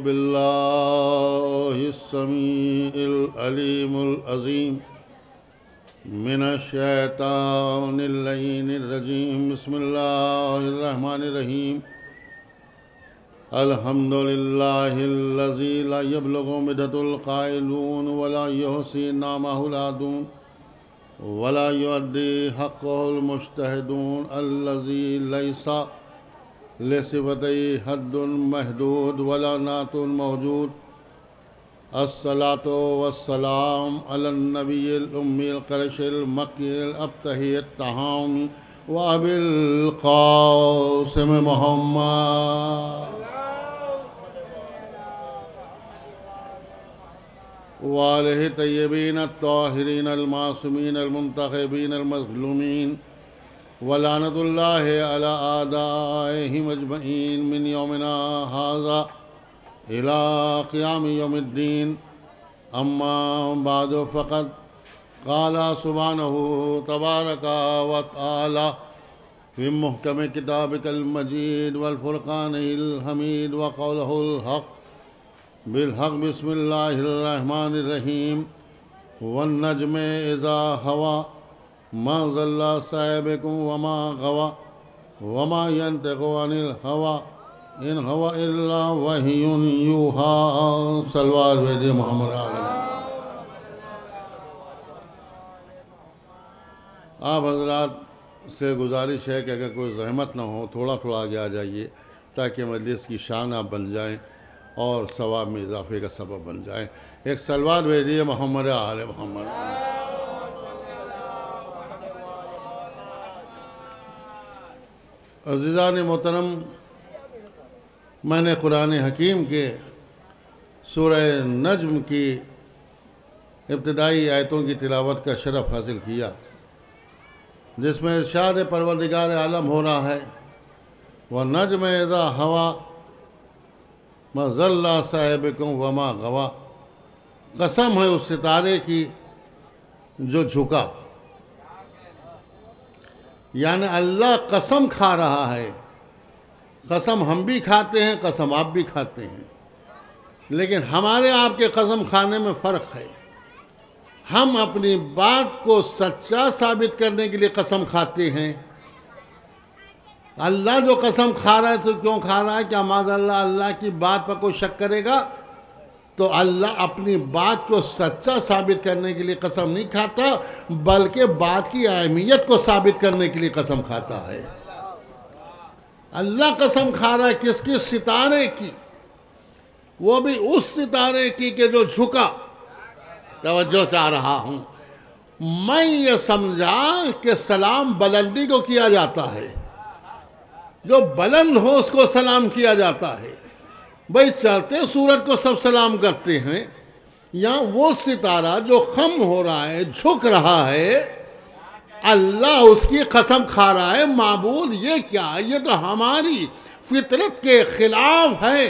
बिल्लाहिस्समीइल अलीमुल अज़ीम मिनश्शैतानिर रजीम बिस्मिल्लाहिर्रहमानिर्रहीम अल्हम्दुलिल्लाहिल्लज़ी ला यब्लुगु मिदतुल क़ाइलून वला युहसी नामहुल आदून वला युअद्दी हक़्क़हुल मुज्तहिदून अल्लज़ी लैसा लिसिफ़तिही हद्दुन महदूद वला नातुन मौजूद अस्सलातु वस्सलाम अलन नबिय्यिल उम्मील क़ुरैशिल मक्किल अब्तहिय्यत तहाम व अबिल क़ासिम मुहम्मद वालिहि तय्यबीन अत्ताहिरीन अल-मासूमीन अल-मुंतखबीन अल-मज़लूमीन वलानतुल्लाहि अला आदाइहिम अजमईन मिन यौमिना हाज़ा इला क़ियाम यौमिद्दीन अम्मा बादु फ़क़द क़ाला सुब्हानहु तबारका व तआला फ़ी मुहकम किताबिकल मजीद वल फ़ुरक़ानिल हमीद व क़ौलुहुल हक़ बिलहक़ बिस्मिल्लाहिर्रहमानिर्रहीम वन नज्मि इज़ा हवा मा ज़ल्ला साहिबुकुम व मा गवा व मा यंतिक़ु अनिल हवा इन हवा इल्ला वह्युन यूहा। सल्लल्लाहु अलैहि मोहम्मद। आप हज़रात से गुजारिश है कि अगर कोई ज़हमत ना हो थोड़ा थोड़ा आगे आ जाइए ताकि मजलिस की शान आप बन जाएँ और सवाब में इजाफे का सबब बन जाए। एक सलवात भेजिए मोहम्मद आले मोहम्मद। अज़ीज़ान मोहतरम, मैंने कुरान हकीम के सूरह नज्म की इब्तिदाई आयतों की तिलावत का शरफ़ हासिल किया, जिसमें इरशाद परवरदिगार आलम हो रहा है व नज्म इज़ा हवा मा ज़ल्ला साहिबुकुम व मा गवा। कसम है उस सितारे की जो झुका, यानी अल्लाह कसम खा रहा है। कसम हम भी खाते हैं, कसम आप भी खाते हैं, लेकिन हमारे आपके कसम खाने में फ़र्क है। हम अपनी बात को सच्चा साबित करने के लिए कसम खाते हैं। अल्लाह जो कसम खा रहा है तो क्यों खा रहा है? क्या माज़अल्लाह अल्लाह की बात पर कोई शक करेगा? तो अल्लाह अपनी बात को सच्चा साबित करने के लिए कसम नहीं खाता, बल्कि बात की अहमियत को साबित करने के लिए कसम खाता है। अल्लाह कसम खा रहा है किसकी? सितारे की, वो भी उस सितारे की कि जो झुका। तवज्जो चाह रहा हूं, मैं ये समझा कि सलाम बुलंदी को किया जाता है, जो बुलंद हो उसको सलाम किया जाता है। भाई चलते सूरज को सब सलाम करते हैं, या वो सितारा जो खम हो रहा है, झुक रहा है, अल्लाह उसकी कसम खा रहा है। माबूद ये क्या? ये तो हमारी फितरत के खिलाफ है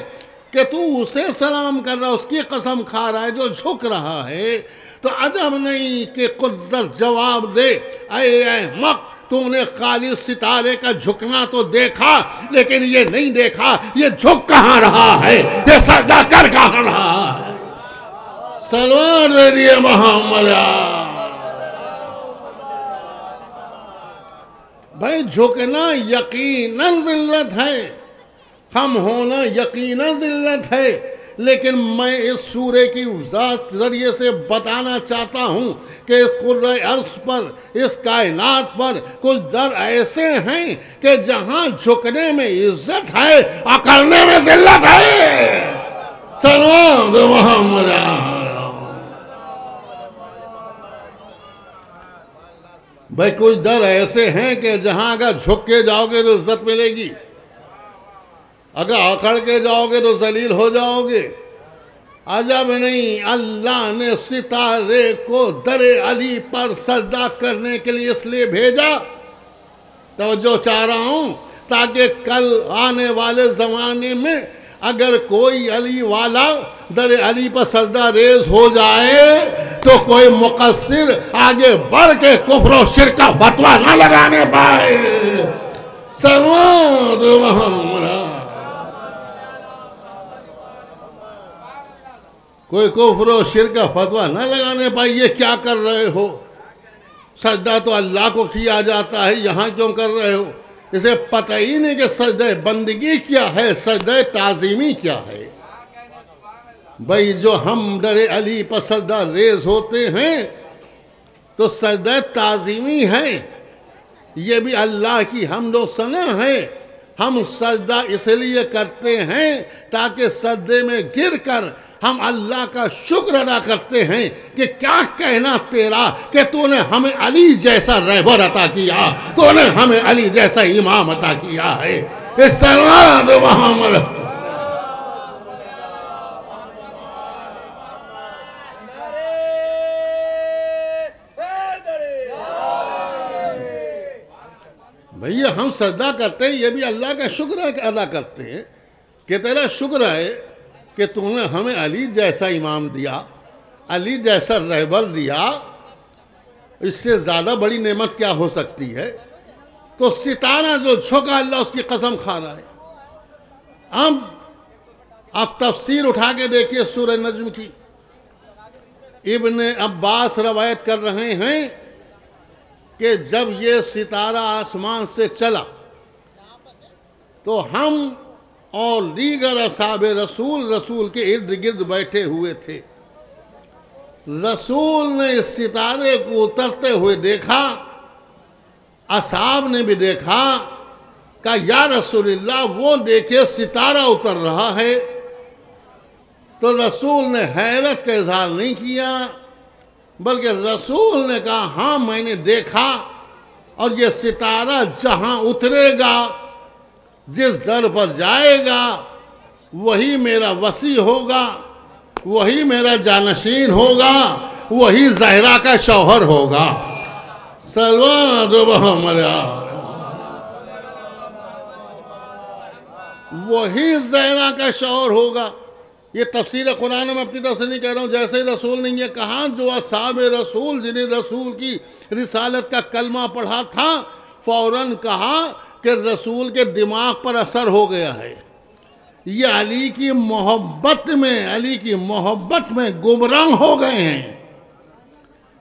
कि तू उसे सलाम कर रहा है, उसकी कसम खा रहा है जो झुक रहा है। तो अजब नहीं कि कुदरत जवाब दे, ऐ अहमक, तूने खाली सितारे का झुकना तो देखा, लेकिन ये नहीं देखा ये झुक कहाँ रहा है, ये सजदा कर कहाँ रहा है। सलवात भेजिए मोहम्मद। भाई झुकना यकीनन जिल्लत है, हम होना यकीनन जिल्लत है, लेकिन मैं इस सूरे की जरिए से बताना चाहता हूँ कि इस कुर्रे अर्श पर, इस कायनात पर कुछ दर ऐसे हैं कि जहाँ झुकने में इज्जत है, अकड़ने में जिल्लत है। सल्लल्लाहु मोहम्मद। भाई कुछ दर ऐसे हैं कि जहाँ अगर झुक के जाओगे तो इज्जत मिलेगी, अगर अकड़ के जाओगे तो जलील हो जाओगे। अजब नहीं, अल्लाह ने सितारे को दरे अली पर सजदा करने के लिए इसलिए भेजा, तवज्जो चाह रहा हूँ, ताकि कल आने वाले ज़माने में अगर कोई अली वाला दरे अली पर सजदा रेज हो जाए तो कोई मुकस्सिर आगे बढ़ के कुफ्र और शिर्क का फतवा ना लगाने पाए। सल्लल्लाहु अलैहि वसल्लम। कोई कुफ्र और शिर्क का फतवा न लगाने पाए, ये क्या कर रहे हो, सजदा तो अल्लाह को किया जाता है, यहाँ क्यों कर रहे हो। इसे पता ही नहीं कि सजदे बंदगी क्या है, सजदे ताज़ीमी क्या है। भाई जो हम दरे अली पर सजदा रेज होते हैं तो सजदा ताज़ीमी है, ये भी अल्लाह की हम्दो सना है। हम सजदा इसलिए करते हैं ताकि सजदे में गिर कर हम अल्लाह का शुक्र अदा करते हैं कि क्या कहना तेरा कि तूने हमें अली जैसा रहबर अता किया, तूने हमें अली जैसा इमाम अता किया है। इस सलात मोहम्मद भैया हम सजदा करते हैं, ये भी अल्लाह का शुक्र अदा करते हैं कि तेरा शुक्र है कि तूने हमें अली जैसा इमाम दिया, अली जैसा रहबर दिया। इससे ज़्यादा बड़ी नेमत क्या हो सकती है। तो सितारा जो झुका अल्लाह उसकी कसम खा रहा है। अब आप तफसीर उठा के देखिए सूरह नज्म की। इब्न अब्बास रवायत कर रहे हैं कि जब ये सितारा आसमान से चला तो हम और दीगर असहाबे रसूल के इर्द गिर्द बैठे हुए थे। रसूल ने इस सितारे को उतरते हुए देखा, असहाब ने भी देखा। कहा या रसूलल्लाह वो देखे सितारा उतर रहा है। तो रसूल ने हैरत का इजहार नहीं किया, बल्कि रसूल ने कहा हाँ मैंने देखा, और ये सितारा जहां उतरेगा, जिस दर पर जाएगा, वही मेरा वसी होगा, वही मेरा जानशीन होगा, वही ज़हरा का शौहर होगा। वही ज़हरा का शौहर होगा। ये तफसीर कुरान में अपनी तरफ से नहीं कह रहा हूँ, जैसे ही रसूल ने ये कहा, जो असहाब रसूल जिन्हें रसूल की रिसालत का कलमा पढ़ा था, फौरन कहा कि रसूल के दिमाग पर असर हो गया है, ये अली की मोहब्बत में गुमराह हो गए हैं।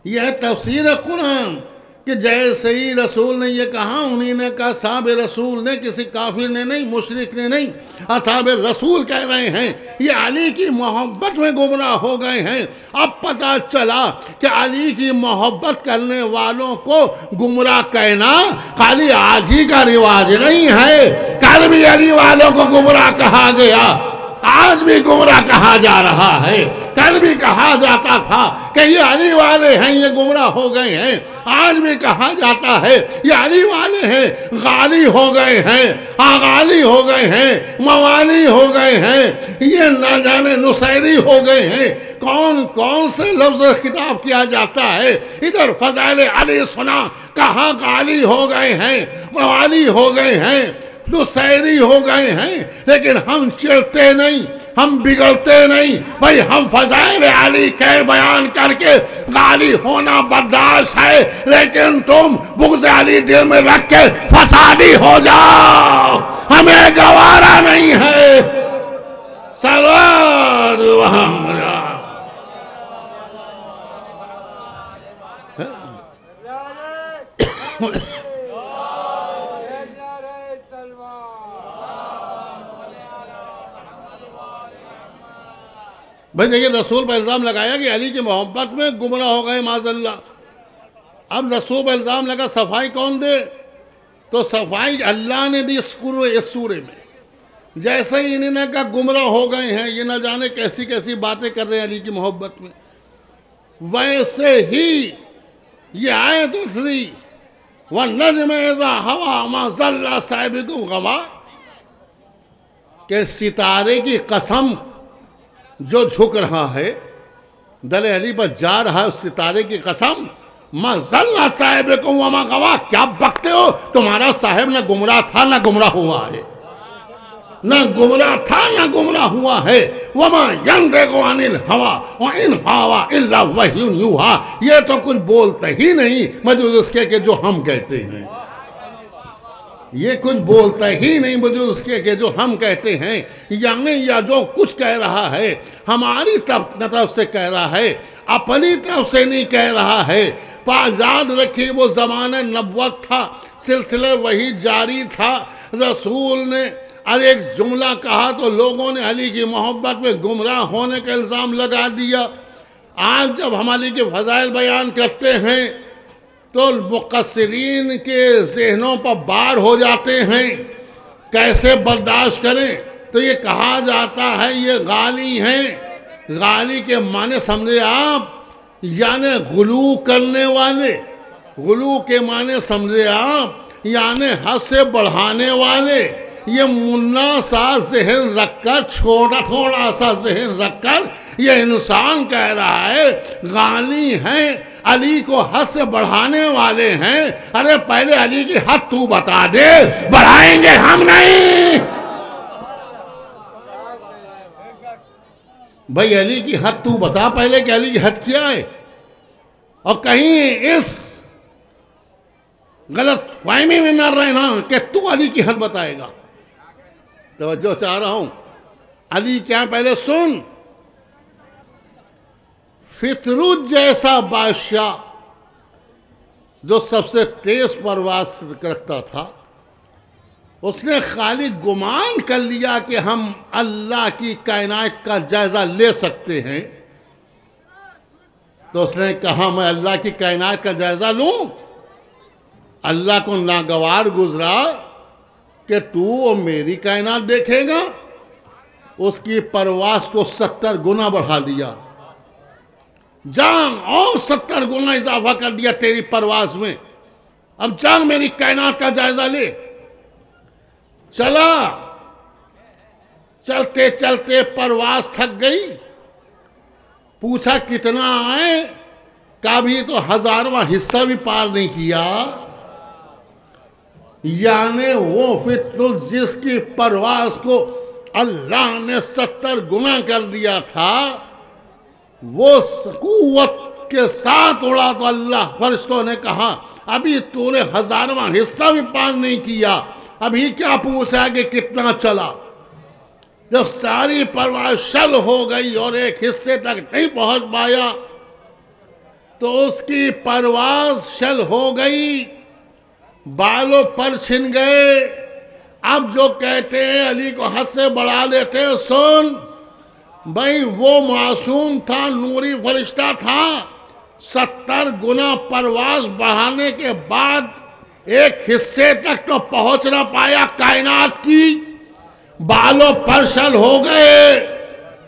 यह तफसीर कुरान कि जैसे ही रसूल ने ये कहा, उन्हीं ने कहा, साहब रसूल ने, किसी काफिर ने नहीं, मुशरिक ने नहीं, असहाब रसूल कह रहे हैं ये अली की मोहब्बत में गुमराह हो गए हैं। अब पता चला कि अली की मोहब्बत करने वालों को गुमराह कहना खाली आज ही का रिवाज नहीं है, कल भी अली वालों को गुमराह कहा गया, आज भी गुमराह कहा जा रहा है। कल भी कहा जाता था कि ये अली वाले हैं, ये गुमराह हो गए हैं। आज भी कहा जाता है ये अली वाले हैं, गाली हो गए हैं, आगाली हो गए हैं, मवाली हो गए हैं, ये ना जाने नुसैरी हो गए हैं। कौन कौन से लफ्ज खिताब किया जाता है। इधर फजाइल अली सुना, कहाँ गाली हो गए हैं, मवाली हो गए हैं, नुसैरी हो गए हैं। लेकिन हम चिढ़ते नहीं, हम बिगड़ते नहीं भाई। हम फजाइल अली के बयान करके गाली होना बर्दाश्त है, लेकिन तुम बुग़्ज़ अली दिल में रख के फसादी हो जाओ, हमें गवारा नहीं है। सलाम भाई। देखिए रसूल पर इल्ज़ाम लगाया कि अली की मोहब्बत में गुमराह हो गए माज़अल्लाह। अब रसूल पर इल्ज़ाम लगा सफाई कौन दे, तो सफाई अल्लाह ने दी इस सूरे में। जैसे ही इन्होंने कहा गुमराह हो गए हैं, ये ना जाने कैसी कैसी बातें कर रहे हैं अली की मोहब्बत में, वैसे ही ये आयत उतरी व नज्म इज़ा हवा मा ज़ल्ला साहिबुकुम गवा, के सितारे की कसम जो झुक रहा है, दले अली पर जा रहा है, उस सितारे की कसम, मज़ल्ला साहिबुकुम वमा गवा, क्या बकते हो, तुम्हारा साहिब ना गुमराह था ना गुमराह हुआ है, ना गुमराह था ना गुमराह हुआ है। वमा यंतिक़ु अनिल हवा व इन हुवा इल्ला वह्युन यूहा, ये तो कुछ बोलते ही नहीं मजूद उसके कि जो हम कहते हैं। ये कुछ बोलता ही नहीं मुझे उसके के जो हम कहते हैं, यानी या जो कुछ कह रहा है हमारी तरफ से कह रहा है, अपनी तरफ से नहीं कह रहा है। पर याद रखिए वो ज़माना नबुव्वत था, सिलसिला वही जारी था। रसूल ने अरे एक जुमला कहा तो लोगों ने अली की मोहब्बत में गुमराह होने का इल्ज़ाम लगा दिया। आज जब हम अली के फज़ाइल बयान करते हैं तो मुक़स्सिरीन के ज़हनों पर बार हो जाते हैं, कैसे बर्दाश्त करें। तो ये कहा जाता है ये गाली हैं। गाली के माने समझे आप, यानी गुलू करने वाले। गुलू के माने समझे आप, यानी हद से बढ़ाने वाले। ये मुन्ना सा जहन रखकर, छोटा थोड़ा सा जहन रखकर ये इंसान कह रहा है गाली हैं, अली को हद से बढ़ाने वाले हैं। अरे पहले अली की हद तू बता दे, बढ़ाएंगे हम नहीं। भाई अली की हद तू बता पहले कि अली की हद क्या है। और कहीं इस गलत फहमी में न रहना कि तू अली की हद बताएगा। तो जो चाह रहा हूं, अली क्या पहले सुन। फितरुज जैसा बादशाह जो सबसे तेज परवाज रखता था, उसने खाली गुमान कर लिया कि हम अल्लाह की कायनात का जायजा ले सकते हैं। तो उसने कहा मैं अल्लाह की कायनात का जायजा लूं। अल्लाह को नागवार गुजरा कि तू मेरी कायनात देखेगा। उसकी परवास को 70 गुना बढ़ा दिया, जान और 70 गुना इजाफा कर दिया तेरी परवास में। अब जान मेरी कायनात का जायजा ले। चला, चलते चलते परवास थक गई। पूछा कितना आए, कभी तो 1000वां हिस्सा भी पार नहीं किया। यानी वो फितरुज जिसकी परवास को अल्लाह ने 70 गुना कर दिया था, वो कुव्वत के साथ उड़ा। तो अल्लाह फरिश्तों ने कहा अभी तूने 1000वां हिस्सा भी पार नहीं किया, अभी क्या पूछा कि कितना चला। जब सारी परवास शल हो गई और एक हिस्से तक नहीं पहुंच पाया तो उसकी परवास शल हो गई, बालों पर छिन गए। अब जो कहते हैं अली को हद से बढ़ा लेते हैं, सुन भाई वो मासूम था, नूरी फरिश्ता था। 70 गुना परवास बढ़ाने के बाद एक हिस्से तक तो पहुंच ना पाया कायनात की, बालों पर शल हो गए।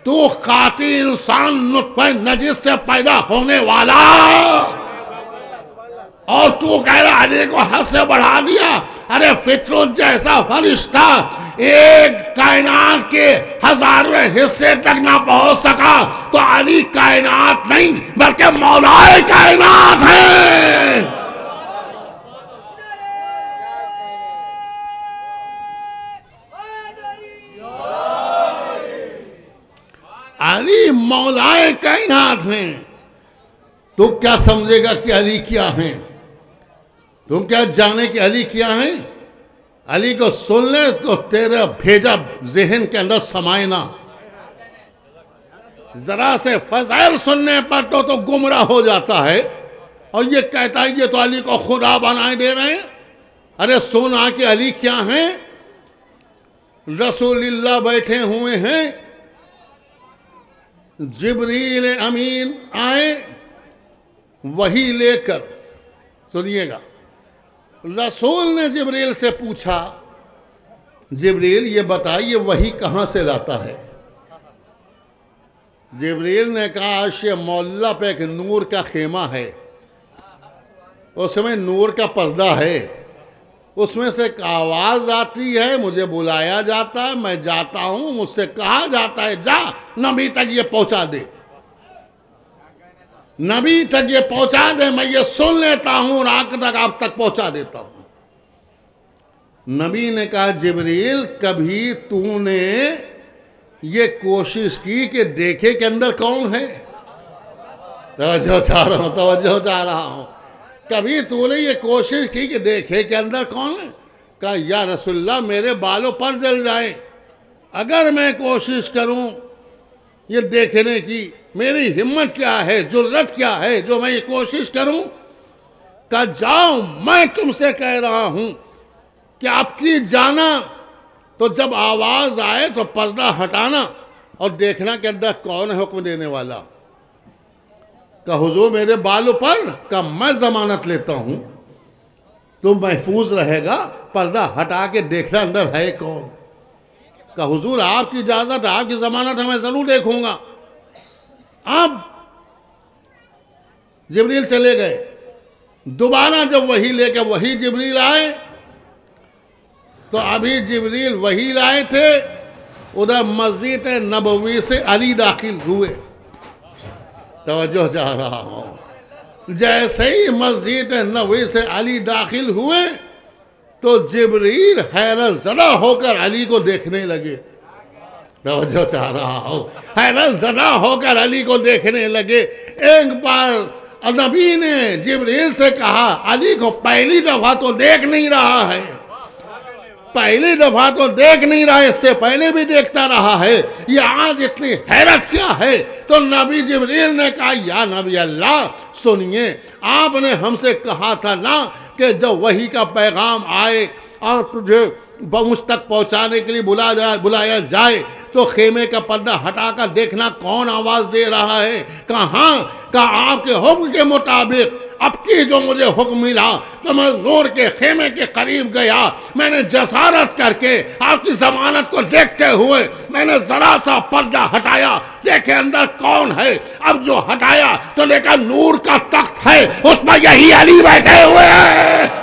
तू खाती इंसान नुत्फे नजिस से पैदा होने वाला, और तू कह रहा अली को हद से बढ़ा दिया। अरे फितरुज जैसा फरिश्ता एक कायनात के 1000वें हिस्से तक ना पहुंच सका तो अली कायनात नहीं बल्कि मौलाए कायनात है। अली मौलाए कायनात हैं। तू क्या समझेगा कि अली क्या हैं? तुम क्या जाने कि अली क्या हैं? अली को सुन ले तो तेरा भेजा जहन के अंदर समाये ना। जरा से फजाइल सुनने पर तो गुमराह हो जाता है और ये कहता है ये तो अली को खुदा बनाए दे रहे हैं। अरे सुना कि अली क्या हैं? रसूलुल्लाह बैठे हुए हैं, जिब्रील अमीन आए वही लेकर। सुनिएगा, रसूल ने जिब्रील से पूछा, जिब्रील ये बताइए वही कहाँ से लाता है? जिब्रील ने कहा अर्श मौला पे एक नूर का खेमा है, उसमें नूर का पर्दा है, उसमें से एक आवाज़ आती है, मुझे बुलाया जाता है, मैं जाता हूँ, मुझसे कहा जाता है जा नबी तक ये पहुँचा दे, नबी तक ये पहुँचा दे, मैं ये सुन लेता हूँ और आंख तक आप तक पहुँचा देता हूँ। नबी ने कहा जिब्रील कभी तूने ये कोशिश की कि देखे के अंदर कौन है? तवज्जो चाह रहा हूँ। कभी तूने ये कोशिश की कि देखे के अंदर कौन है? कहा या रसूलल्लाह मेरे बालों पर जल जाए, अगर मैं कोशिश करूं ये देखने की, मेरी हिम्मत क्या है, जुर्रत क्या है जो मैं ये कोशिश करूं। कहा जाओ, मैं तुमसे कह रहा हूं कि आपकी जाना, तो जब आवाज आए तो पर्दा हटाना और देखना कि अंदर कौन है हुक्म देने वाला। कहा हुजूर मेरे बालों पर, कहा मैं जमानत लेता हूं तो महफूज रहेगा, पर्दा हटा के देखना अंदर है कौन। कहा हुजूर आपकी इजाजत है, आपकी जमानत है, मैं जरूर देखूंगा। अब जिब्रील चले गए। दोबारा जब वही लेकर वही जिब्रील आए तो अभी जिब्रील वही लाए थे, उधर मस्जिद नबवी से अली दाखिल हुए। तवज्जो चाह रहा हूं, जैसे ही मस्जिद नबवी से अली दाखिल हुए तो जिब्रील हैरत ज़दा होकर अली को देखने लगे। तवज्जो चाह रहा हूं, हैरत ज़दा होकर अली को देखने लगे। एक बार नबी ने जिब्रील से कहा, अली को पहली दफा तो देख नहीं रहा है, पहली दफा तो देख नहीं रहा है, इससे पहले भी देखता रहा है, ये आज इतनी हैरत क्या है। तो नबी जिब्रील ने कहा या नबी अल्लाह सुनिए, आपने हमसे कहा था ना कि जब वही का पैगाम आए और तुझे मुझ तक पहुंचाने के लिए बुलाया जाए तो खेमे का पर्दा हटाकर देखना कौन आवाज दे रहा है। कहाँ का आपके हुक्म के मुताबिक अब की जो मुझे हुक्म मिला तो मैं नूर के खेमे के करीब गया, मैंने जसारत करके आपकी जमानत को देखते हुए मैंने जरा सा पर्दा हटाया, देखे अंदर कौन है। अब जो हटाया तो देखा नूर का तख्त है, उसमें यही अली बैठे हुए हैं।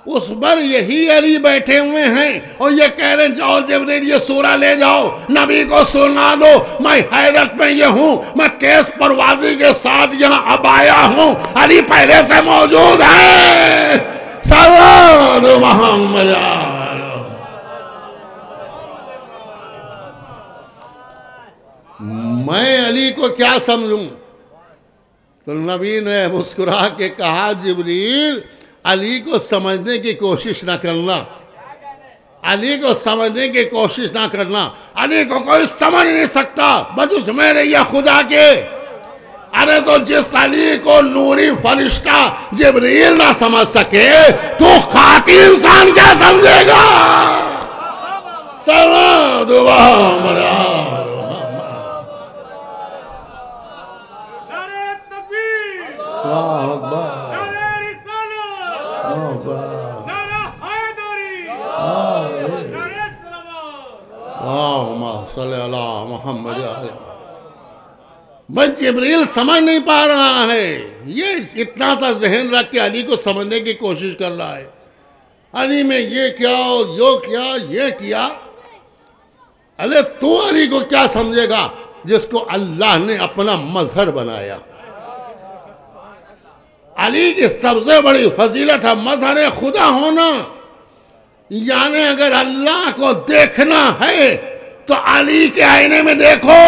उस पर यही अली बैठे हुए हैं और ये कह रहे जाओ जिब्रील ये सूरा ले जाओ, नबी को सुना दो, मैं हैरत में ये हूं, मैं तेज परवाजी के साथ यहाँ अब आया हूं, अली पहले से मौजूद है। सलाम मोहम्मद। मैं अली को क्या समझूं? तो नबी ने मुस्कुरा के कहा जिब्रील अली को समझने की कोशिश ना करना, अली को समझने की कोशिश ना करना, अली को कोई समझ नहीं सकता बजुज मेरे या खुदा के। अरे तो जिस अली को नूरी फरिश्ता जिब्रील ना समझ सके तो खाकी इंसान क्या समझेगा। सलाम दुआ बस जिब्रील समझ नहीं पा रहा है, ये इतना सा जहन रख के अली को समझने की कोशिश कर रहा है। अली में ये क्या, यो क्या, ये किया। अरे तू अली को क्या समझेगा जिसको अल्लाह ने अपना मजहर बनाया। अली की सबसे बड़ी फजीलत है मजहर खुदा होना, यानी अगर अल्लाह को देखना है तो अली के आईने में देखो,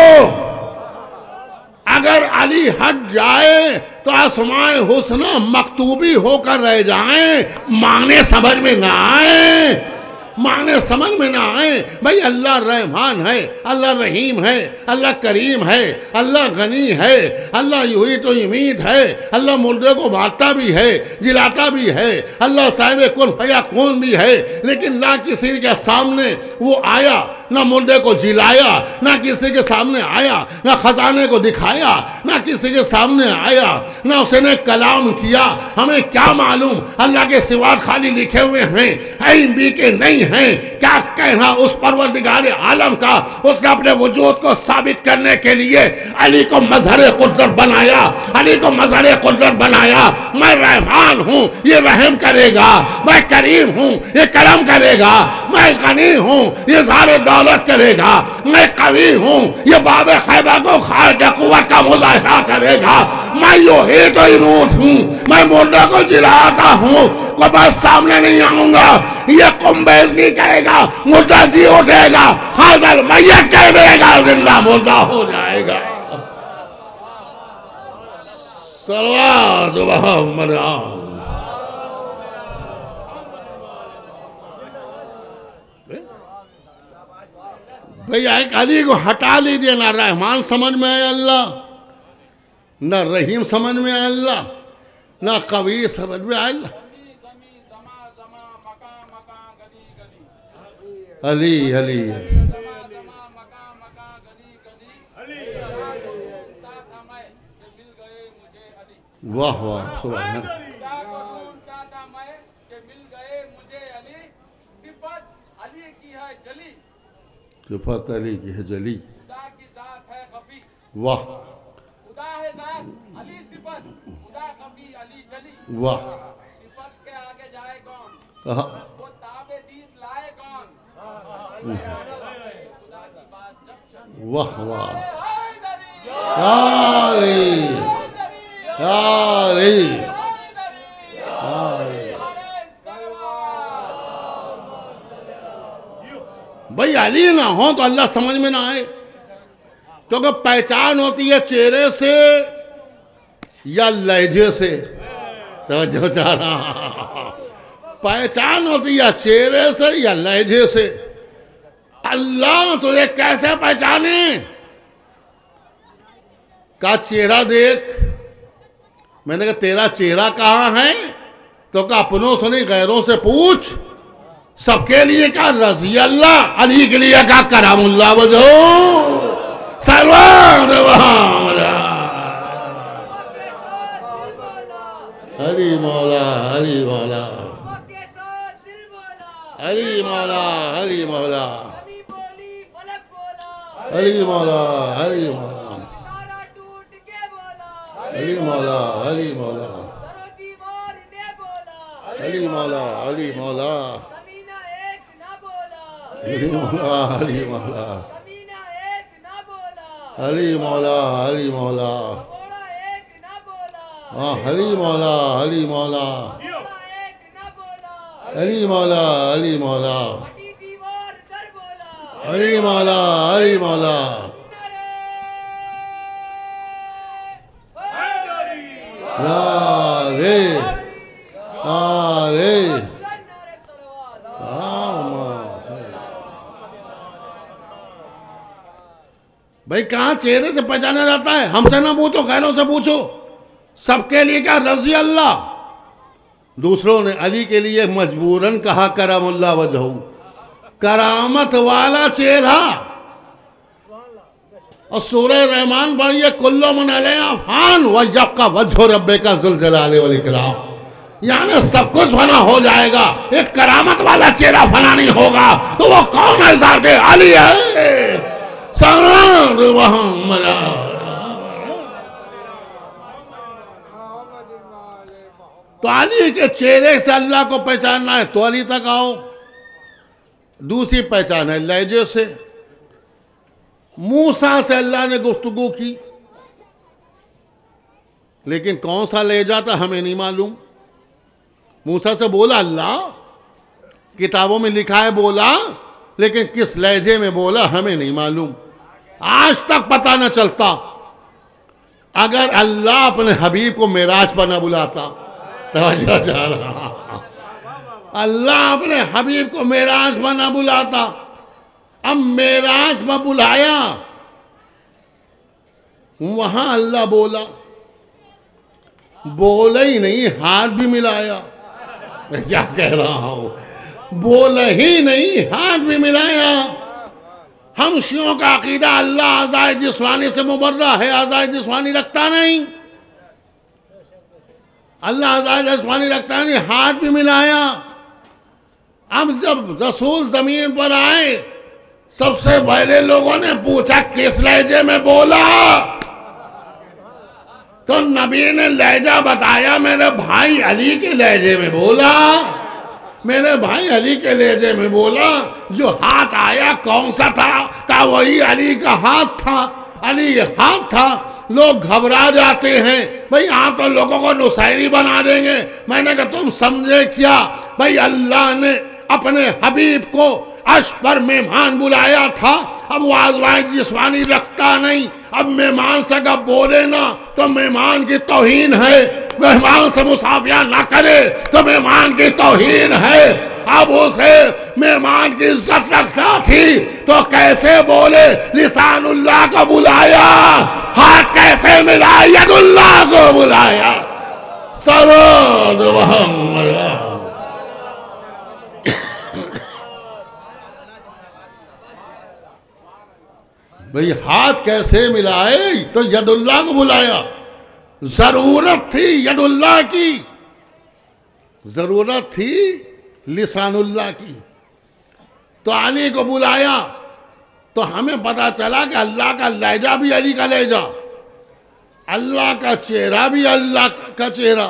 अगर अली हट जाए तो आसमाए हुस्ना मकतूबी होकर रह जाए, मांगने समझ में ना आए, मांगने समझ में ना आए। भाई अल्लाह रहमान है, अल्लाह रहीम है, अल्लाह करीम है, अल्लाह गनी है, अल्लाह यूही तो उम्मीद है, अल्लाह मुर्दे को मारता भी है, जिलाता भी है, अल्लाह साहिब कुन फया कौन भी है। लेकिन ना किसी के सामने वो आया, ना मुर्दे को जिलाया, ना किसी के सामने आया, ना खजाने को दिखाया, ना किसी के सामने आया, ना उसने कलाम किया। हमें क्या मालूम, अल्लाह के सिवा खाली लिखे हुए हैं, ऐ बी के नहीं हैं। क्या कहना उस परवरदिगार आलम का, उसने अपने वजूद को साबित करने के लिए अली को मजहर कुदरत बनाया, अली को मजहर कुदरत बनाया। मैं रहमान हूँ, ये रहम करेगा, मैं करीम हूँ, ये करम करेगा, मैं गनी हूँ, ये सारे दौलत करेगा, मैं कवी हूँ, ये बाबे खैबा को खाल के कुव्वत का मुजाहिरा करेगा, मैं यूही तो इमूत हूँ, मैं मुर्दा को जिलाता हूँ, को बस सामने नहीं आऊंगा, ये कुंभेज नहीं कहेगा, मुर्दा जी उठेगा, हाजर मैयत कह देगा, जिंदा मुर्दा हो जाएगा। सल्लल्लाहु अलैहि वसल्लम। भैया एक अली को हटा लीजिए, ना रहमान समझ में आए अल्लाह, ना रहीम समझ में आए अल्लाह, ना कबीर समझ में आए अल्लाह। अली अली वाह वाह सुभान अल्लाह। सिफत अली की है जली, खुदा की जात है खफी, वाह खुदा है जात अली सिफत, खुदा खफी अली जली, वाह। सिफत के आगे जाए कौन, कहा वो ताबे दीद लाए कौन, खुदा की बात जब चली। वाह वाह हैदरी, अली अली हैदरी, अरे सरवार। भाई अली ना हो तो अल्लाह समझ में ना आए, क्योंकि पहचान होती है चेहरे से या लहजे से। जो चाह रहा पहचान होती है चेहरे से या लहजे से। अल्लाह तुझे कैसे पहचाने? का चेहरा देख। मैंने कहा तेरा चेहरा कहाँ है? तो का अपनों से नहीं गैरों से पूछ। सबके लिए का रजी अल्लाह, अली के लिए का करामुल्लाह वजो सरवार हरी मौला हरी मौला हरी मौला हरी मौला हरी मौला हरी मौला हरी मौला हरी मौला हरी मौला हरी मौला हरी मौला हरी मौला हरी मौला हरी मौला हाँ हरी मौला हरी मौला हरी मौला हरी मौला हरी मौला हरी मौला रे रे भाई कहाँ चेहरे से पहचाना जाता है? हमसे ना पूछो, गैरों से पूछो। सबके लिए क्या रजी अल्लाह। दूसरों ने अली के लिए मजबूरन कहा करामुल्लाह वजहू, करामत वाला चेहरा। और सूरह रहमान पढ़िए, कुल्लो मन अलैहा फान व यब्का वजहु रब्बिका ज़ुल जलाली वल इकराम। यानी सब कुछ फना हो जाएगा, एक करामत वाला चेहरा फना नहीं होगा। तो वो कौन है? साहब अली है। तो अली के चेहरे से अल्लाह को पहचानना है तो अली तक आओ। दूसरी पहचान है लहजे से। मूसा से अल्लाह ने गुफ्तगू की, लेकिन कौन सा लहजा था हमें नहीं मालूम। मूसा से बोला अल्लाह, किताबों में लिखा है बोला, लेकिन किस लहजे में बोला हमें नहीं मालूम। आज तक पता न चलता। अगर अल्लाह अपने हबीब को मेराज पर न बुलाता, तवज्जो जा रहा, अल्लाह अपने हबीब को मेराज पर न बुलाता, अब मेराज पर बुलाया, वहां अल्लाह बोला, बोला ही नहीं, हाथ भी मिलाया। मैं क्या कह रहा हूं? बोला ही नहीं, हाथ भी मिलाया। हम शियों का अकीदा अल्लाह आज़ाए जिस्मानी से मुबर्रा है, आज़ाए जिस्मानी रखता नहीं। अल्लाह आज़ाए जिस्मानी रखता नहीं, हाथ भी मिलाया। अब जब रसूल जमीन पर आए, सबसे पहले लोगों ने पूछा किस लहजे में बोला? तो नबी ने लहजा बताया, मेरे भाई अली के लहजे में बोला। मेरे भाई अली के लहजे में बोला। जो हाथ आया कौन सा था? का वही अली का हाथ था। अली हाथ था। लोग घबरा जाते हैं, भाई आप तो लोगों को नुसैरी बना देंगे। मैंने कहा तुम समझे क्या, भाई अल्लाह ने अपने हबीब को अर्श पर मेहमान बुलाया था। अब वो आज़माई जिस्मानी रखता नहीं, अब मेहमान से अगर बोले ना तो मेहमान की तौहीन है, मेहमान से मुसाफिया ना करे तो मेहमान की तौहीन है। अब उसे मेहमान की इज्जत रखना थी तो कैसे बोले, लिसानुल्लाह को बुलाया, हाथ कैसे मिला, यदुल्लाह को बुलाया। सलात मोहम्मद। भाई हाथ कैसे मिलाए तो यदुल्लाह को बुलाया। जरूरत थी यदुल्लाह की, जरूरत थी लिसानुल्लाह की, तो अली को बुलाया। तो हमें पता चला कि अल्लाह का लहजा भी अली का लहजा, अल्लाह का चेहरा भी अल्लाह का चेहरा।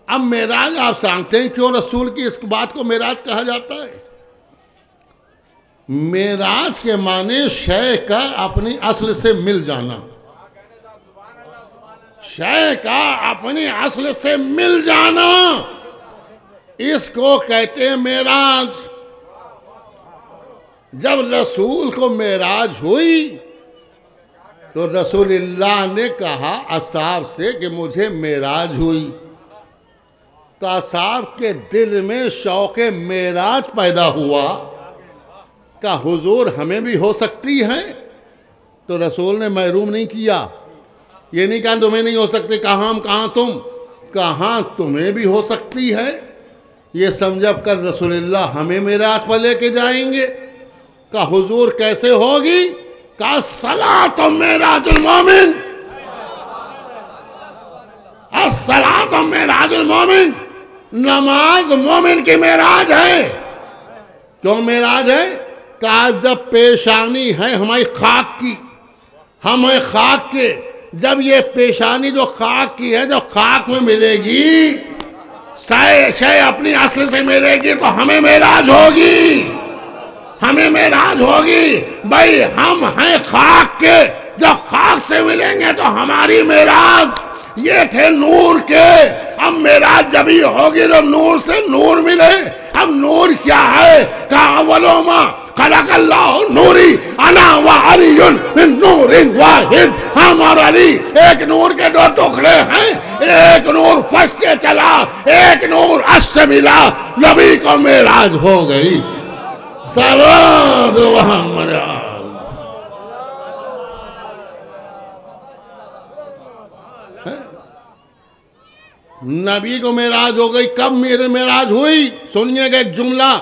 अब मेराज आप जानते हैं क्यों रसूल की इस बात को मेराज कहा जाता है। मेराज के माने शय का अपनी असल से मिल जाना, शय का अपनी असल से मिल जाना, इसको कहते हैं मेराज। जब रसूल को मेराज हुई तो रसूलुल्लाह ने कहा असहाब से कि मुझे मेराज हुई। तो असहाब के दिल में शौक़ मेराज पैदा हुआ का हुजूर हमें भी हो सकती है। तो रसूल ने महरूम नहीं किया, ये नहीं कहा तुम्हें नहीं हो सकती, कहाँ हम कहाँ तुम, कहाँ तुम्हें भी हो सकती है। ये समझब कर रसूलुल्लाह हमें मेराज पर लेके जाएंगे। का हुजूर कैसे होगी, का सलातो मेराजुल मोमिन, अस्सलातो मेराजुल मोमिन, नमाज मोमिन की मेराज है। क्यों मेराज है, का जब पेशानी है हमारी खाक की, हम है खाक के, जब ये पेशानी जो खाक की है, जो खाक में मिलेगी, शय अपनी असल से मिलेगी तो हमें मेराज होगी, हमें मेराज होगी। भाई हम हैं खाक के, जब खाक से मिलेंगे तो हमारी मेराज। ये थे नूर के, अब मेराज जब ही होगी जब नूर से नूर मिले। अब नूर क्या है, का अव्वलुमा खलक़ल्लाहु नूरी अना व अलीयुन मिन नूरिन वाहिद। हम और अली एक नूर के दो टुकड़े हैं, एक नूर फर्श से चला, एक नूर अर्श से मिला, नबी को मेराज हो गई। सलात मोहम्मद। नबी को मेराज हो गई। कब मेरे मेराज हुई, सुनिएगा एक जुमला,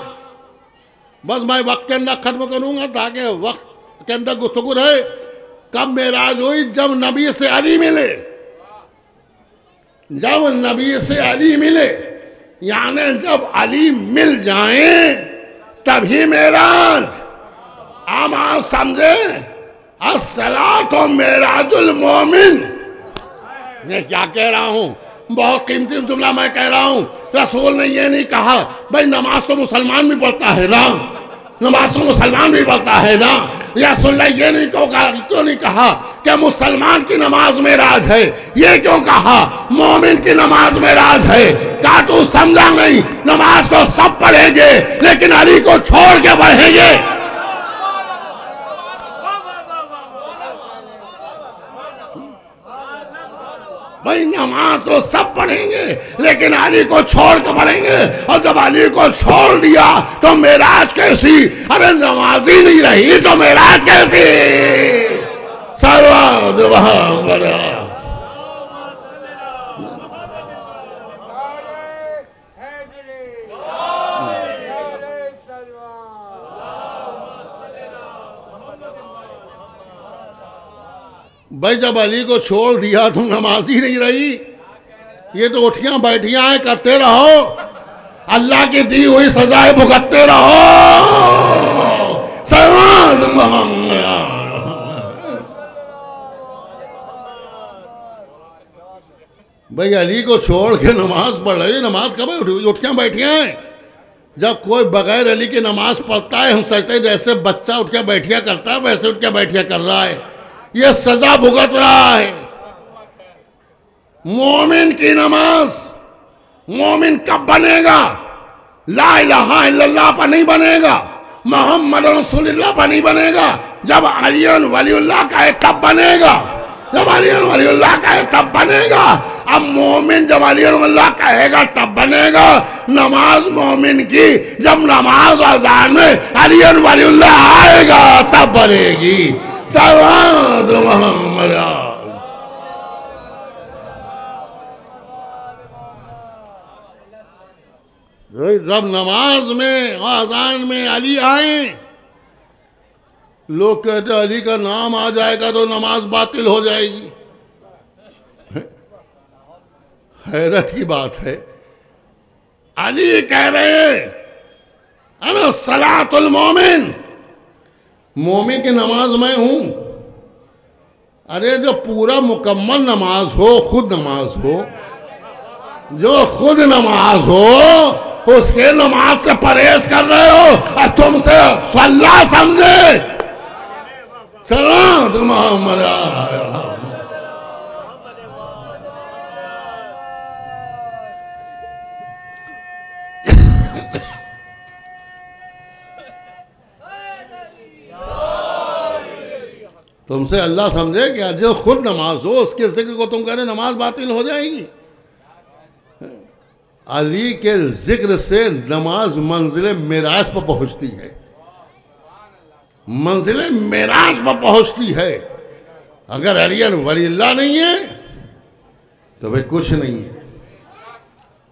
बस मैं वक्त के अंदर खत्म करूंगा ताकि वक्त के अंदर गुफ्तगू रहे। कब मेराज हुई, जब नबी से अली मिले, जब नबी से अली मिले, यानी जब अली मिल जाएं तभी मेराज। आप समझे, अस्सलातो मेराजुल मोमिन। मैं क्या कह रहा हूं, बहुत कीमती जुमला मैं कह रहा हूं। रसूल ने ये नहीं कहा भाई नमाज तो मुसलमान भी पढ़ता है ना, नमाज तो मुसलमान भी पढ़ता है ना। या रसूलुल्लाह ये नहीं क्यों नहीं कहा कि मुसलमान की नमाज में राज है, ये क्यों कहा मोमिन की नमाज में राज है। का तू समझा नहीं, नमाज तो सब पढ़ेंगे लेकिन अली को छोड़ के पढ़ेंगे। भाई नमाज तो सब पढ़ेंगे लेकिन अली को छोड़ कर पढ़ेंगे। और जब अली को छोड़ दिया तो मेराज कैसी, अरे नमाज ही नहीं रही तो मेराज कैसी। भाई जब अली को छोड़ दिया तो नमाज ही नहीं रही। ये तो उठियां बैठियां करते रहो, अल्लाह की दी हुई सजाए भुगतते रहो। भाई अली को छोड़ के नमाज पढ़ रही, नमाज कब उठियां बैठियां। जब कोई बगैर अली की नमाज पढ़ता है हम सोचते जैसे बच्चा उठ के बैठिया करता है वैसे उठ के बैठिया कर रहा है, ये सजा भुगत रहा है। मोमिन की नमाज मोमिन कब बनेगा? ला इलाहा इल्लल्लाह पर नहीं बनेगा, मोहम्मद रसूलुल्लाह पर नहीं बनेगा, जब अली वलीउल्लाह कहे तब बनेगा, जब अली वलीउल्लाह कहे तब बनेगा। अब मोमिन जब अली वलीउल्लाह कहेगा तब बनेगा। नमाज मोमिन की जब नमाज अज़ान में अली वलीउल्लाह आएगा तब बनेगी। सलात मोहम्मद। जब नमाज में अज़ान में अली आए, लोग कहते अली का नाम आ जाएगा तो नमाज बातिल हो जाएगी। हैरत की बात है, अली कह रहे हैं अना सलातुल मोमिन, मोमिन की नमाज मैं हूं। अरे जो पूरा मुकम्मल नमाज हो, खुद नमाज हो, जो खुद नमाज हो उसके नमाज से परहेज कर रहे हो और तुमसे सल्ला समझे। सलात मोहम्मद। तुमसे अल्लाह समझे क्या? जो खुद नमाज हो उसके जिक्र को तुम कह रहे नमाज बातिल हो जाएगी। अली के जिक्र से नमाज मंजिल मेराज पर पहुंचती है, मंजिल मेराज पर पहुंचती है। अगर अली वलील्लाह नहीं है तो भाई कुछ नहीं है,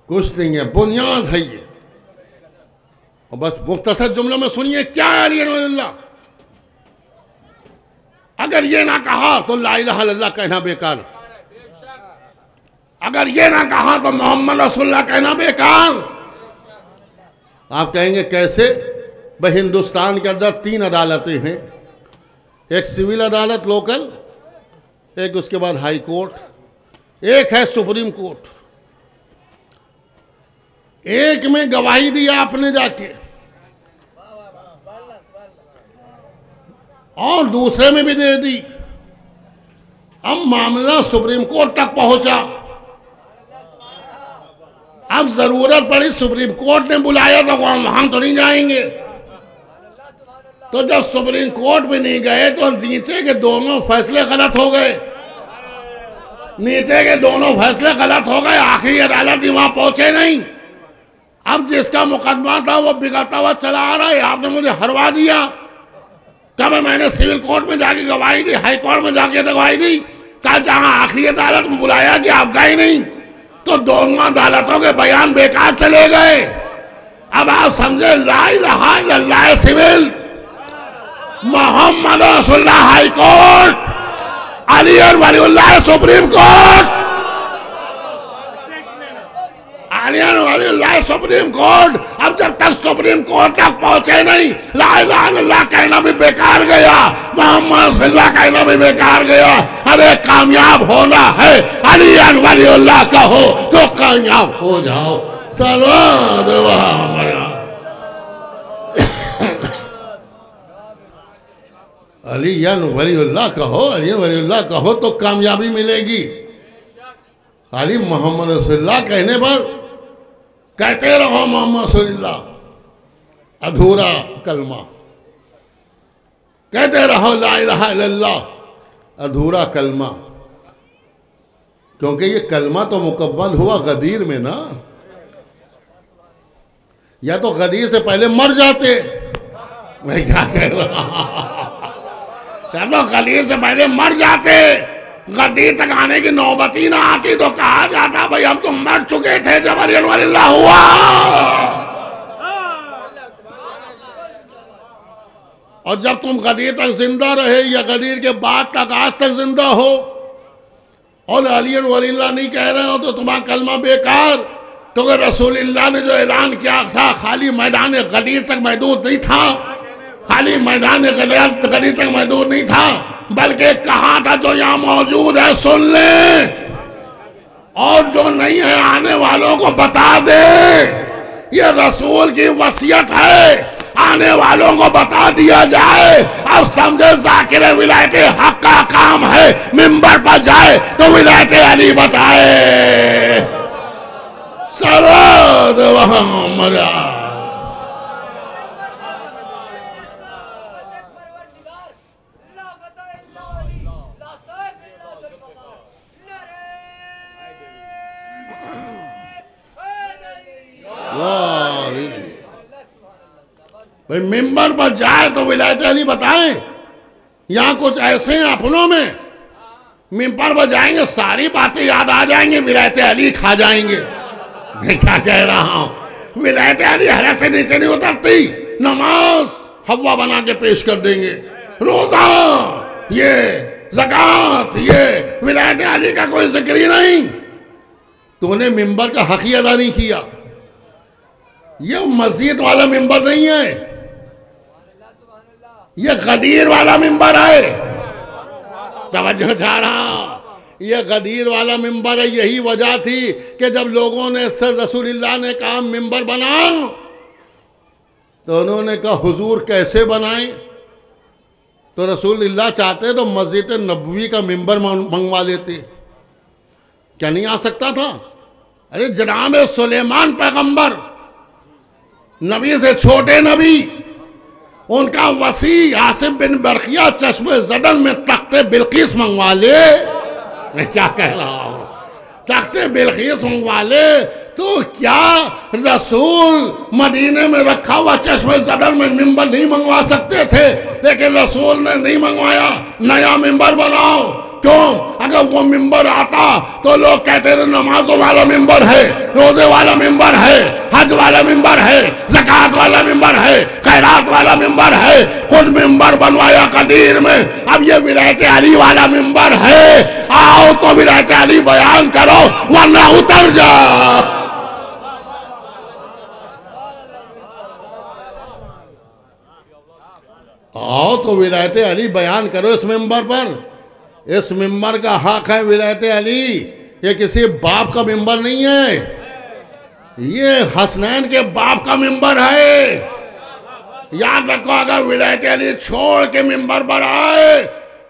कुछ नहीं है, बुनियाद है ये। और बस मुख्तसर जुमलों में सुनिए क्या है अली वलील्लाह। अगर ये ना कहा तो ला इलाहा इल्लल्लाह कहना बेकार, अगर ये ना कहा तो मोहम्मद रसूलुल्लाह कहना बेकार। आप कहेंगे कैसे? भाई हिंदुस्तान के अंदर 3 अदालतें हैं, एक सिविल अदालत लोकल, एक उसके बाद हाई कोर्ट, एक है सुप्रीम कोर्ट। एक में गवाही दी आपने जाके और दूसरे में भी दे दी। अब मामला सुप्रीम कोर्ट तक पहुंचा, अब जरूरत पड़ी सुप्रीम कोर्ट ने बुलाया तो वहां तो नहीं जाएंगे। तो जब सुप्रीम कोर्ट में नहीं गए तो नीचे के दोनों फैसले गलत हो गए, नीचे के दोनों फैसले गलत हो गए। आखिरी अदालत वहां पहुंचे नहीं। अब जिसका मुकदमा था वो बिगड़ता हुआ चला आ रहा है, आपने मुझे हरवा दिया। कब मैंने सिविल कोर्ट में जाके गवाही दी, हाई कोर्ट में जाके गवाही दी, कल जहां आखिरी अदालत में बुलाया कि आप गए नहीं, तो दोनों अदालतों के बयान बेकार चले गए। अब आप समझे, ला इलाहा इल्लल्लाह सिविल, मोहम्मद रसूलुल्लाह हाई कोर्ट, अली और वलीउल्लाह सुप्रीम कोर्ट, अली और वलीउल्लाह सुप्रीम कोर्ट। अब जब तक सुप्रीम कोर्ट तक पहुंचे नहीं, ला इलाहा इल्लल्लाह कहना भी बेकार गया, मोहम्मद रसूलुल्लाह कहना भी बेकार गया। अरे कामयाब होना है, अली और वलीउल्लाह कहो तो कामयाब हो जाओ। सलात अली वलीउल्लाह कहो, अली वलीउल्लाह कहो तो कामयाबी मिलेगी। खाली मोहम्मद रसूलुल्लाह कहने पर कहते रहो मोहम्मद रसूलुल्लाह, अधूरा कलमा। कहते रहो ला इलाहा इल्लल्लाह, अधूरा कलमा। क्योंकि ये कलमा तो मुकम्मल हुआ गदीर में ना, या तो गदीर से पहले मर जाते। मैं क्या कह रहा, या तो गदीर से पहले मर जाते, गदीर तक आने की नौबती ना आती तो कहा जाता भाई हम तो मर चुके थे जब अली वलील्लाह हुआ। और जब तुम गदीर तक जिंदा रहे या गदीर के बाद तक आज तक जिंदा हो और अली वलील्लाह नहीं कह रहे हो तो तुम्हारा कलमा बेकार। क्योंकि रसूलुल्लाह ने जो ऐलान किया था खाली मैदान गदीर तक महदूद नहीं था, खाली मैदान गदीर तक महदूद नहीं था, बल्कि कहा था जो यहाँ मौजूद है सुन ले, और जो नहीं है आने वालों को बता दे। ये रसूल की वसीयत है, आने वालों को बता दिया जाए। अब समझे जाकिर विलायत हक का काम है, मिंबर पर जाए तो विलायत अली बताए। सलात वहां मजा भाई मिंबर पर जाए तो विलायत अली बताएं। यहां कुछ ऐसे हैं अपनों में, मिंबर पर जाएंगे सारी बातें याद आ जाएंगे, विलायत अली खा जाएंगे। मैं क्या कह रहा हूं, विलायत अली हरा से नीचे नहीं उतरती। नमाज हवा बना के पेश कर देंगे, रोजा ये, ज़कात ये, विलायत अली का कोई जिक्र ही नहीं। तूने मिंबर का हक ही अदा नहीं किया। ये मस्जिद वाला मिंबर नहीं है, ये गदीर वाला मिंबर है। तवज्जो चाह रहा, ये गदीर वाला मिंबर है। यही वजह थी कि जब लोगों ने सर रसूलुल्लाह ने कहा मिंबर बनाओ, तो उन्होंने कहा हुजूर कैसे बनाएं? तो रसूलुल्लाह चाहते तो मस्जिद नबवी का मिंबर मंगवा लेते। क्या नहीं आ सकता था? अरे जनाब सुलेमान पैगंबर, नबी से छोटे नबी, उनका वसी आसिफ बिन बरखिया चश्मे जदन में तख्ते बिल्किस मंगवा ले। मैं क्या कह रहा हूं, तख्ते बिल्किस मंगवा ले। तो क्या रसूल मदीने में रखा हुआ चश्मे जदन में मिंबर नहीं मंगवा सकते थे? लेकिन रसूल ने नहीं मंगवाया, नया मिंबर बनाओ। क्यों? अगर वो मिंबर आता तो लोग कहते थे नमाजों वाला मिंबर है, रोजे वाला मिंबर है, हज वाला मिंबर है, ज़कात वाला मिंबर है, खैरात वाला मिंबर है। खुद मिंबर बनवाया कदीर में, अब ये विलायत अली वाला मिंबर है। आओ तो विलायत अली बयान करो वरना उतर जाओ। आओ तो विलायत अली बयान करो इस मिंबर पर। इस मिंबर का हक है विलायत अली, ये किसी बाप का मिंबर नहीं है, ये हसनैन के बाप का मिंबर है। याद रखो, अगर विलायत अली छोड़ के मिंबर पर आए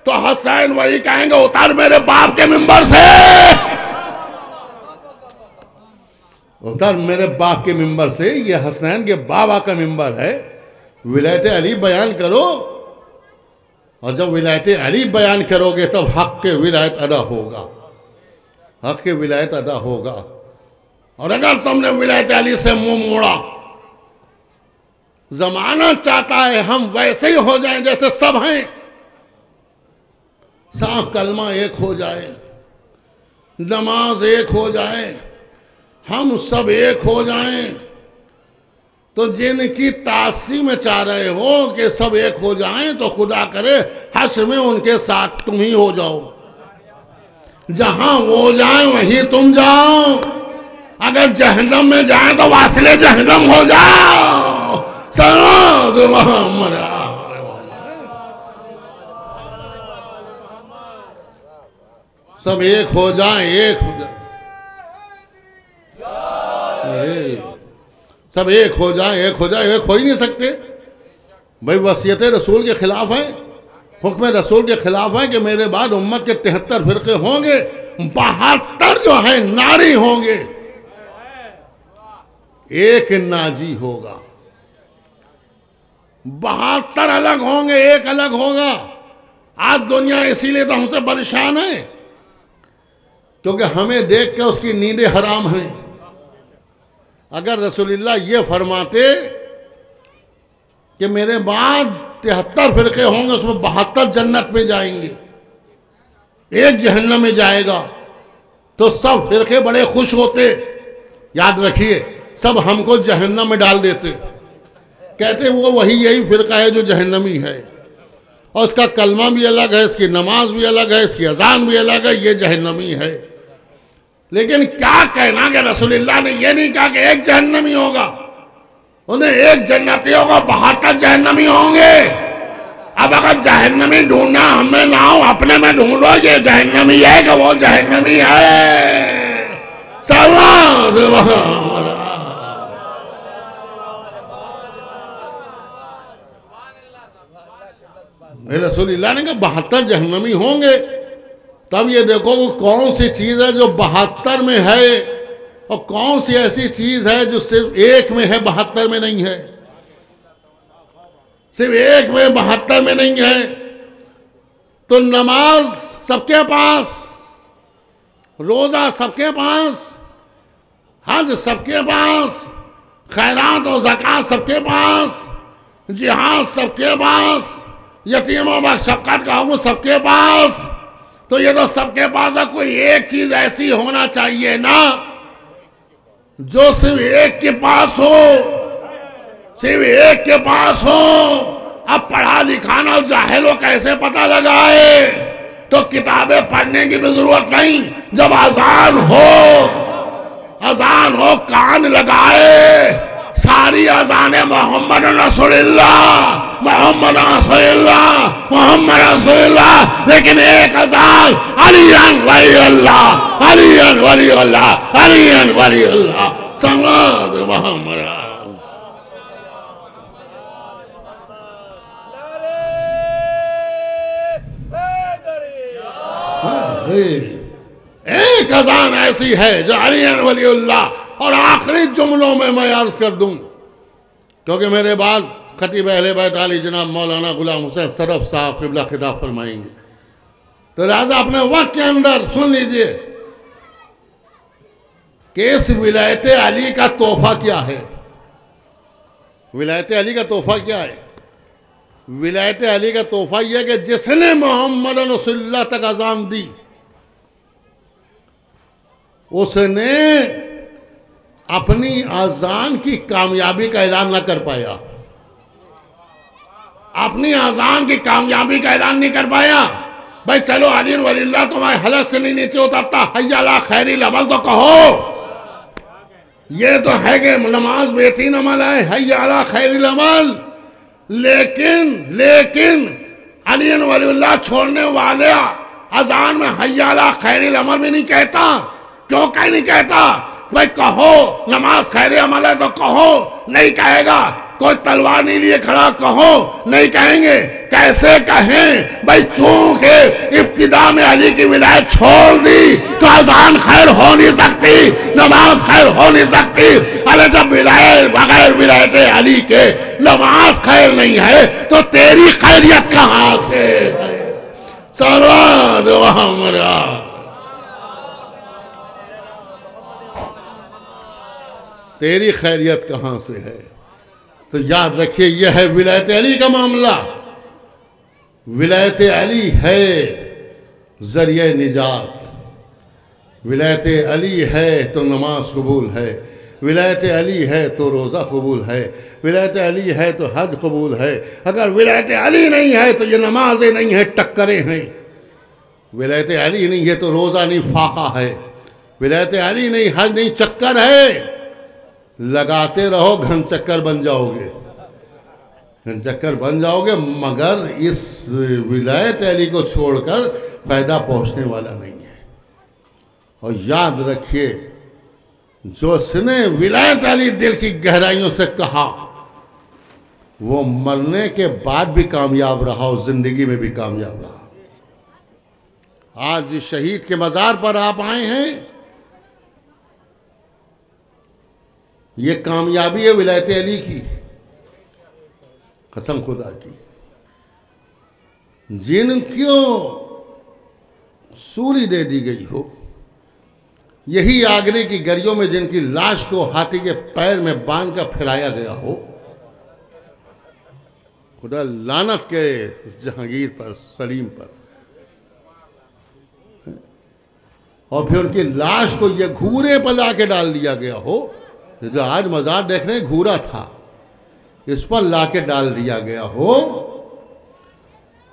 तो हसनैन वही कहेंगे उतर मेरे बाप के मिंबर से, उतर मेरे बाप के मिंबर से। ये हसनैन के बाबा का मिंबर है। विलायत अली बयान करो, और जब विलायत अली बयान करोगे तब हक के विलायत अदा होगा, हक के विलायत अदा होगा। और अगर तुमने विलायत अली से मुंह मोड़ा, जमाना चाहता है हम वैसे ही हो जाएं जैसे सब हैं, साफ कलमा एक हो जाए, नमाज एक हो जाए, हम सब एक हो जाएं। तो जिनकी तासी में चाह रहे हो कि सब एक हो जाएं, तो खुदा करे हश्र में उनके साथ तुम ही हो जाओ। जहां वो जाए वहीं तुम जाओ। अगर जहन्नम में जाए तो वासिले जहन्नम हो जाओ। सलात मोहम्मद, सब एक हो जाए, एक हो जाए, सब एक हो जाए, एक हो जाए। एक हो ही नहीं सकते भाई, वसीयत रसूल के खिलाफ है, हुक्म रसूल के खिलाफ है कि मेरे बाद उम्मत के 73 फिरके होंगे, 72 जो है नारी होंगे, एक नाजी होगा। 72 अलग होंगे, एक अलग होगा। आज दुनिया इसीलिए तो हमसे परेशान है क्योंकि हमें देख के उसकी नींदें हराम हैं। अगर रसूलुल्लाह ये फरमाते कि मेरे बाद 73 फिरके होंगे, उसमें 72 जन्नत में जाएंगे, एक जहन्नम में जाएगा, तो सब फिरके बड़े खुश होते। याद रखिए, सब हमको जहन्नम में डाल देते, कहते वो वही यही फिरका है जो जहन्नमी है, और उसका कलमा भी अलग है, इसकी नमाज भी अलग है, इसकी अजान भी अलग है, ये जहन्नमी है। लेकिन क्या कहना कि रसूलुल्लाह ने ये नहीं कहा कि एक जहन्नमी होगा, उन्हें एक जन्नती होगा, 72 जहन्नमी होंगे। अब अगर जहन्नमी ढूंढना हमें ना हो, अपने में ढूंढो ये जहन्नमी है कि वो जहन्नमी है। सलात मोहम्मद। रसूलुल्लाह ने कहा 72 जहन्नमी होंगे, तब ये देखो वो कौन सी चीज है जो 72 में है और कौन सी ऐसी चीज है जो सिर्फ एक में है, 72 में नहीं है। सिर्फ एक में 72 में नहीं है। तो नमाज सबके पास, रोजा सबके पास, हज सबके पास, खैरात और ज़कात सबके पास, जिहाद सबके पास, यतीमों पर शफ़क़त का हुक्म सबके पास। तो ये तो सबके पास है, कोई एक चीज ऐसी होना चाहिए ना जो सिर्फ एक के पास हो, सिर्फ एक के पास हो। अब पढ़ा लिखा ना जाहिलों कैसे पता लगाए? तो किताबें पढ़ने की भी जरूरत नहीं। जब अजान हो कान लगाए, सारी अजाने मोहम्मद रसूलुल्लाह, मोहम्मद रसूलुल्लाह, मोहम्मद रसूलुल्लाह, लेकिन एक अजान अलीयन वली अल्लाह, अलीयन वली अल्लाह, अलीयन वली अल्लाह, सल्लल्लाहु मोहम्मद। एक अजान ऐसी है जो अलीयन वली अल्लाह। और आखिरी जुमलों में मैं अर्ज कर दूं, क्योंकि मेरे बाद खतीब अहले बैत आली जनाब मौलाना गुलाम हुसैन सदफ साहब क़िबला खिताब फरमाएंगे, तो लिहाजा अपने वक्त के अंदर सुन लीजिए कि इस विलायत अली का तोहफा क्या है। विलायत अली का तोहफा क्या है? विलायत अली का तोहफा यह कि जिसने मोहम्मद रसूलुल्लाह तक अजान दी, उसने अपनी अजान की कामयाबी का ऐलान न कर पाया, अपनी अजान की कामयाबी का ऐलान नहीं कर पाया। भाई चलो अली वलील्लाह तुम्हारे हलक से नहीं नीचे उतरता, हय्या अला खैरिल अमल तो कहो। ये तो है कि नमाज बेहतरीन अमल है, हय्या अला खैरिल अमल। लेकिन अली वलील्लाह छोड़ने वाले अजान में हय्या अला खैरिल अमल भी नहीं कहता। क्यों कहीं नहीं कहता? भाई कहो नमाज खैर अमल है तो कहो, नहीं कहेगा। कोई तलवार नहीं लिए खड़ा, कहो, नहीं कहेंगे। कैसे कहें? भाई चूंकि इब्तिदा में अली की विलायत छोड़ दी तो अजान खैर हो नहीं सकती, नमाज खैर हो नहीं सकती। अरे जब विलायत बगैर विलायत अली के नमाज खैर नहीं है तो तेरी खैरियत कहां से है? सल्लल्लाहु अलैहि तेरी खैरियत कहां से है? तो याद रखिए यह है विलायत अली का मामला। विलायत अली है जरिए निजात, विलायत अली है तो नमाज कबूल है, विलायत अली है तो रोज़ा कबूल है, विलायत अली है तो हज कबूल है। अगर विलायत अली नहीं है तो ये नमाजें नहीं है, टक्करें हैं। विलायत अली नहीं है तो रोज़ा नहीं, फाका है। विलायत अली नहीं, हज नहीं, चक्कर है। लगाते रहो, घन चक्कर बन जाओगे, घन चक्कर बन जाओगे, मगर इस विलायत अली को छोड़कर फायदा पहुंचने वाला नहीं है। और याद रखिए जो उसने विलायत अली दिल की गहराइयों से कहा वो मरने के बाद भी कामयाब रहा और जिंदगी में भी कामयाब रहा। आज जिस शहीद के मज़ार पर आप आए हैं, ये कामयाबी है विलायत अली की, कसम खुदा की। जिनको सूली दे दी गई हो, यही आगरे की गरियों में जिनकी लाश को हाथी के पैर में बांध कर फिराया गया हो, खुदा लानत के जहांगीर पर, सलीम पर। और फिर उनकी लाश को यह घूरे पर लाके डाल दिया गया हो। जो आज मज़ार देख रहे हैं घूरा था, इस पर लाके डाल दिया गया हो।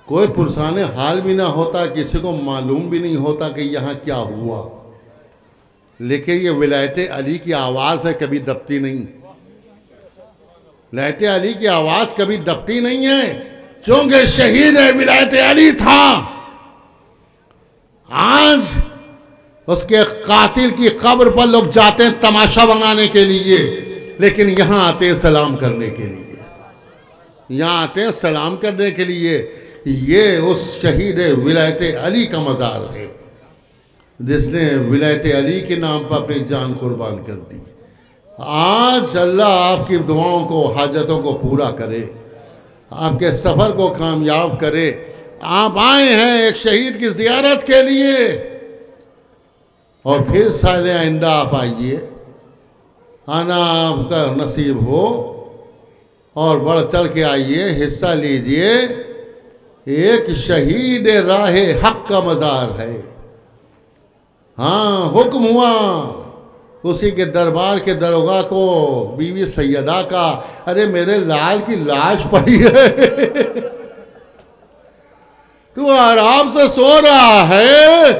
कोई पुरसाने हाल भी ना होता, किसी को मालूम भी नहीं होता कि यहाँ क्या हुआ। लेकिन ये विलायत अली की आवाज़ है, कभी दबती नहीं। विलायत अली की आवाज़ कभी दबती नहीं है, क्योंकि शहीद है विलायत अली था। आज उसके कातिल की कब्र पर लोग जाते हैं तमाशा बनाने के लिए, लेकिन यहां आते हैं सलाम करने के लिए, यहां आते हैं सलाम करने के लिए। ये उस शहीद विलायत अली का मज़ार है। जिसने विलायत अली के नाम पर अपनी जान कुर्बान कर दी। आज अल्लाह आपकी दुआओं को, हाजतों को पूरा करे, आपके सफ़र को कामयाब करे। आप आए हैं एक शहीद की ज़ियारत के लिए, और फिर साल आइंदा आप आइए, आना आपका नसीब हो, और बढ़ चल के आइए, हिस्सा लीजिए। एक शहीद राहे हक का मज़ार है। हाँ, हुक्म हुआ उसी के दरबार के दरोगा को, बीवी सैयदा का, अरे मेरे लाल की लाश पड़ी है, तू आराम से सो रहा है,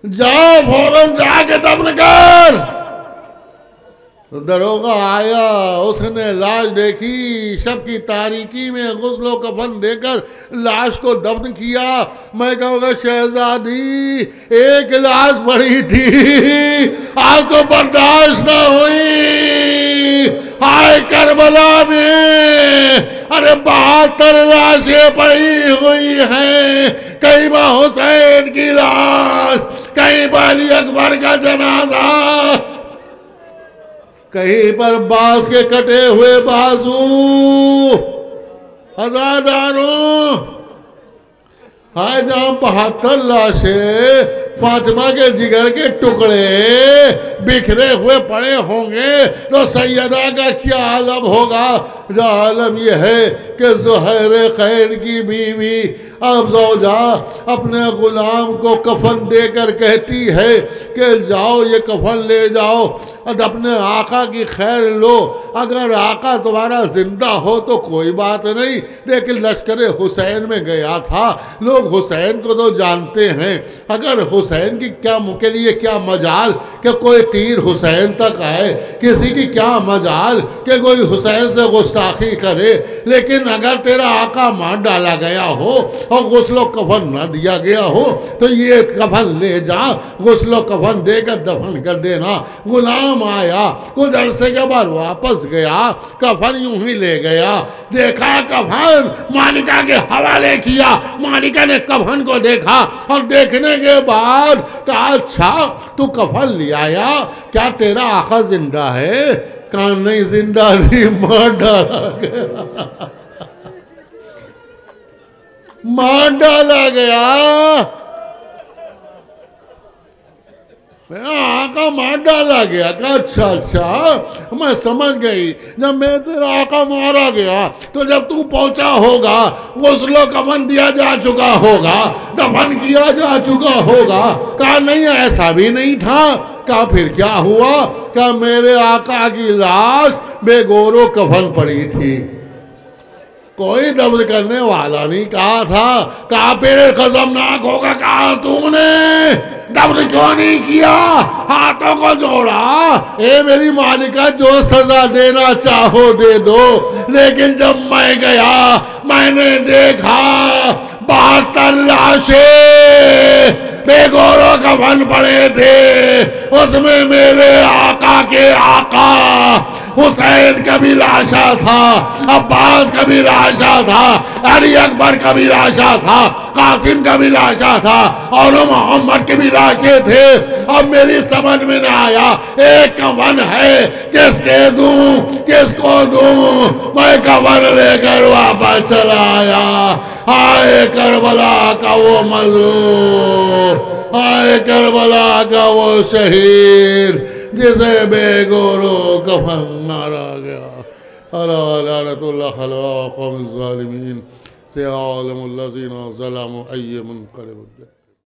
जाओ फौरन जाके दफन कर। तो दरोगा आया, उसने लाश देखी, शब की तारीकी में गुस्लो कफन देकर लाश को दफन किया। मैं कहूँगा शहजादी, एक लाश पड़ी थी, आपको बर्दाश्त न हुई। हाय करबला में अरे 72 लाशें पड़ी हुई हैं, कहीं पर हुसैन की लाश, कहीं पर अली अकबर का जनाजा, कहीं पर बांस के कटे हुए बाजू। हजारों हाय जहां 72 लाशें, फातिमा के जिगर के टुकड़े बिखरे हुए पड़े होंगे, तो सैयदा का क्या आलम होगा। जो आलम यह है कि ज़ुहैर खैर की बीवी अब ज़ौजा अपने गुलाम को कफन देकर कहती है कि जाओ ये कफन ले जाओ और अपने आका की खैर लो। अगर आका तुम्हारा जिंदा हो तो कोई बात नहीं, लेकिन लश्कर हुसैन में गया था, लोग हुसैन को तो जानते हैं। अगर हुसैन की क्या के लिए क्या मजाल कि कोई तीर हुसैन तक आए, किसी की क्या मजाल कि कोई हुसैन से गुस्ताखी करे। लेकिन अगर तेरा आका मार डाला गया हो और गुस्लो कफन न दिया गया हो तो ये कफन ले जा, गुस्लो कफन देकर दफन कर देना। गुलाम आया, कुछ अरसे के बाद वापस गया, कफन यूं ही ले गया, देखा कफन, मालिका के हवाले किया। मालिका ने कफन को देखा और देखने के बाद कहा अच्छा तू कफन ले आया, क्या तेरा आका जिंदा है? कहा नहीं जिंदा नहीं, मार डाला गया, मार डाला गया। आका मार डाला गया। कहा अच्छा अच्छा मैं समझ गई, जब मैं तेरा आका मारा गया तो जब तू पहुंचा होगा गुस्लो कफन दिया जा चुका होगा, दफन किया जा चुका होगा। कहा नहीं ऐसा भी नहीं था। कहा फिर क्या हुआ? कहा मेरे आका की लाश बेगोरो कफन पड़ी थी, कोई दफन करने वाला नहीं कहा था। कहा फिर खसमनाक होगा, कहा तुमने दफन क्यों नहीं किया? हाथों को जोड़ा, ए मेरी मालिका जो सजा देना चाहो दे दो। लेकिन जब मैं गया मैंने देखा 72 लाशें बेगोरो कफन पड़े थे, उसमें मेरे आका के आका हुसैन का भी लाशा था, अब्बास का भी लाशा था, अली अकबर का भी लाशा था, कासिम का भी लाशा था, और मोहम्मद के भी लाशे थे। अब मेरी समझ में न आया एक कफन है, किसके दूं किसको दूं? मैं कफन लेकर वापस चला आया। हाय करबला का वो मजलूम, हाय करबला का वो शहीद जिसे बेगोरो कफन मारा गया। अला लानतुल्लाह अलैहि क़ौमिज़ ज़ालिमीन से आलमुल लज़ीना ज़लमू अय्युम मुनक़लिब।